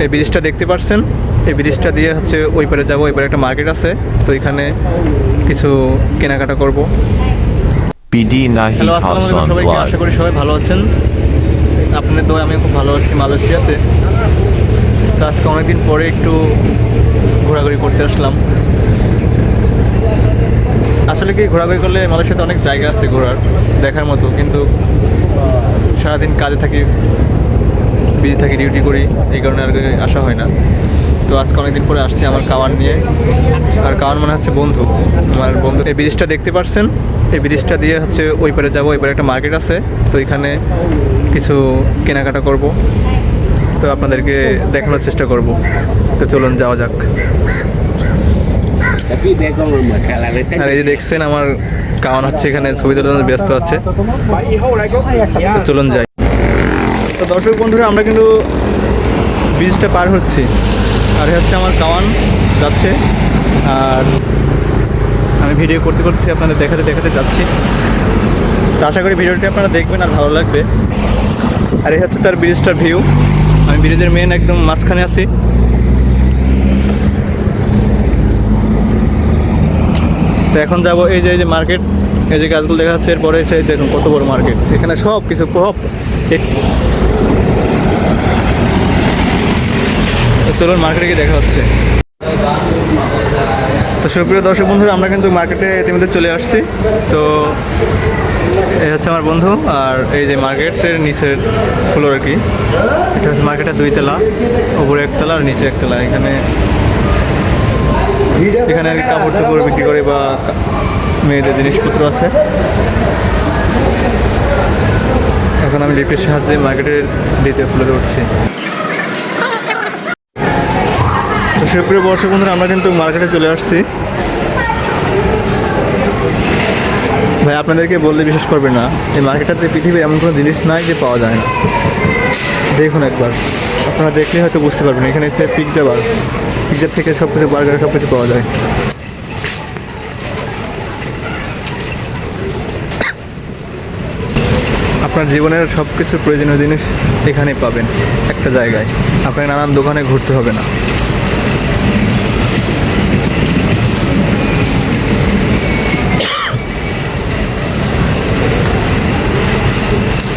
এই ব্রিজটা দেখতে পাচ্ছেন, এই ব্রিজটা দিয়ে হচ্ছে ওই পারে যাবো। ওই পারে একটা মার্কেট আছে, তো এখানে কিছু কেনাকাটা করব। হ্যালো, আসসালামু আলাইকুম সবাইকে, আশা করি সবাই ভালো আছেন। আপনাদের দোয়া আমি খুব ভালো আছি মালয়েশিয়াতে। তো আজকে অনেকদিন পরে একটু ঘোরাঘুরি করতে আসলাম। আসলে কি, ঘোরাঘুরি করলে মালয়েশিয়াতে অনেক জায়গা আছে ঘোরার দেখার মতো, কিন্তু সারাদিন কাজে থাকি, বিজি থাকি, ডিউটি করি, এই কারণে আর আসা হয় না। তো আজকে অনেকদিন পরে আসছি আমার কাওয়ান নিয়ে। আর কাওয়ান মানে হচ্ছে বন্ধু, আমার বন্ধু। এই ব্রিজটা দেখতে পাচ্ছেন, এই ব্রিজটা দিয়ে হচ্ছে ওই পারে যাবো। ওই পারে একটা মার্কেট আছে, তো এখানে কিছু কেনাকাটা করব। তো আপনাদেরকে দেখানোর চেষ্টা করব। তো চলুন যাওয়া যাক। আর এই যে দেখছেন আমার কাওয়ান হচ্ছে এখানে ছবি তোলার ব্যস্ত আছে। তো চলুন যাই। তো দর্শক বন্ধুরা, আমরা কিন্তু ব্রিজটা পার হচ্ছি, আর হচ্ছে আমার কাওয়ান যাচ্ছে। আর আমি ভিডিও করতে করতে আপনাদের দেখাতে দেখাতে যাচ্ছি। তো আশা করি ভিডিওটি আপনারা দেখবেন আর ভালো লাগবে। আর এই হচ্ছে তার ব্রিজটার ভিউ। আমি ব্রিজের মেন একদম মাঝখানে আছি। তো এখন যাব এই যে মার্কেট, এই যে গাছগুলো দেখা যাচ্ছে, এরপরে এসে দেখুন কত বড় মার্কেট। এখানে সব কিছু চলুন মার্কেটে গিয়ে দেখা হচ্ছে। তো সুপ্রিয় দর্শক বন্ধুরা, আমরা কিন্তু মার্কেটে ইতিমধ্যে চলে আসছি। তো এই হচ্ছে আমার বন্ধু, আর এই যে মার্কেটের নিচের ফ্লোর আর কি, এটা হচ্ছে মার্কেটের 2 তলা, উপরে 1 তলা আর নিচে 1 তলা। এখানে আর কি কাপড় চোপড় বিক্রি করে বা মেয়েদের জিনিসপত্র আছে। এখন আমি লিফটের সাহায্যে মার্কেটের 2য় ফ্লোরে উঠছি। তো সুপ্রিয় দর্শক বন্ধুরা, আমরা কিন্তু মার্কেটে চলে আসছি। ভাই, আপনাদেরকে বললে বিশ্বাস করবে না, এই মার্কেটটাতে পৃথিবীর এমন কোনো জিনিস নাই যে পাওয়া যায় না। দেখুন একবার, আপনারা দেখলে হয়তো বুঝতে পারবেন। এখানে হচ্ছে পিৎজা থেকে সব কিছু, বার্গার সব কিছু পাওয়া যায়। আপনার জীবনের সব কিছু প্রয়োজনীয় জিনিস এখানে পাবেন একটা জায়গায়। আপনাকে নানান দোকানে ঘুরতে হবে না।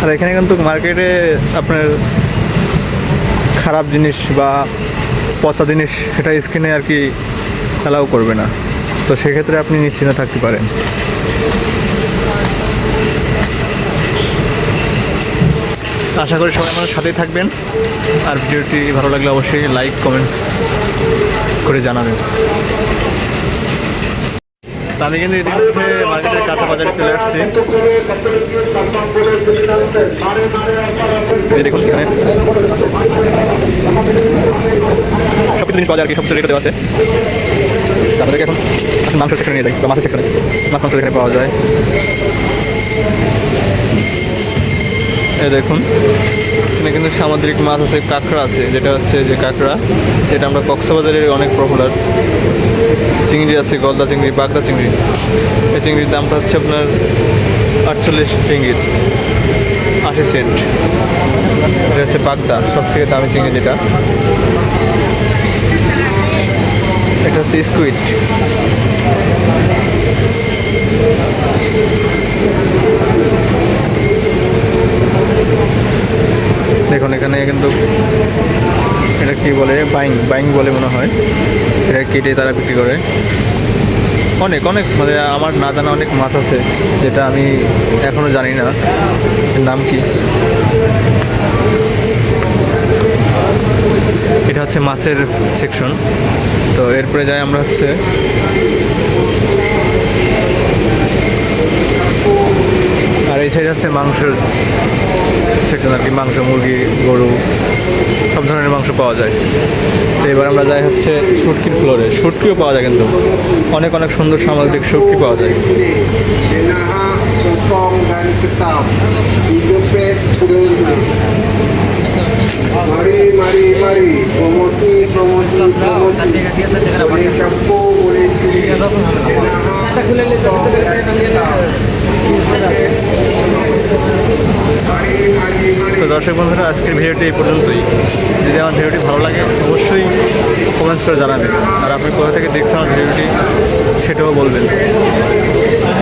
আর এখানে কিন্তু মার্কেটে আপনার খারাপ জিনিস বা পচা জিনিস সেটা স্কিনে আর কি অ্যালাউ করবে না। তো সেক্ষেত্রে আপনি নিশ্চিন্ত থাকতে পারেন। আশা করি সবাই আমার সাথেই থাকবেন। আর ভিডিওটি ভালো লাগলে অবশ্যই লাইক কমেন্টস করে জানাবেন। তো আমি কিন্তু ইতিমধ্যে মার্কেটের কাঁচা বাজারে চলে আসছি। দেখুন এখানে সব কিছু জিনিস পাওয়া যায় আর কি, সব কিছু রেটে দেওয়া আছে। তারপরে এখন মাংস সেকশনে নিয়ে যাই, বা মাছের সেকশনে মাছ মাংস এখানে পাওয়া যায়। এই দেখুন, এখানে কিন্তু সামুদ্রিক মাছ আছে, কাঁকড়া আছে, যেটা হচ্ছে যে কাঁকড়া, যেটা আমরা কক্সবাজারের অনেক পপুলার। চিংড়ি আছে, গলদা চিংড়ি, বাগদা চিংড়ি। এই চিংড়ির দামটা হচ্ছে আপনার 48 রিঙ্গিত 80 সেন্ট। এটা হচ্ছে বাগদা, সবথেকে দামি চিংড়ি যেটা। এটা হচ্ছে স্কুইড। দেখুন এখানে কিন্তু এটা কি বলে, বাইং বলে মনে হয়। এটা কেটে তারা বিক্রি করে। অনেক মানে আমার না জানা অনেক মাছ আছে, যেটা আমি এখনও জানি না নাম কি। এটা হচ্ছে মাছের সেকশন। তো এরপরে যাই আমরা হচ্ছে আর এই সাইড আছে মাংসের সেকশন আর কি। মাংস, মুরগি, গরু, সব ধরনের মাংস পাওয়া যায়। তো এবার আমরা যাই হচ্ছে শুটকির ফ্লোরে। শুটকিও পাওয়া যায়, কিন্তু অনেক সুন্দর সামুদ্রিক শুটকি পাওয়া যায়। তো দর্শক বন্ধুরা, আজকের ভিডিওটি এই পর্যন্তই। যদি আমার ভিডিওটি ভালো লাগে অবশ্যই কমেন্টস করে জানাবেন, আর আপনি কোথা থেকে দেখছেন আমার ভিডিওটি সেটাও বলবেন।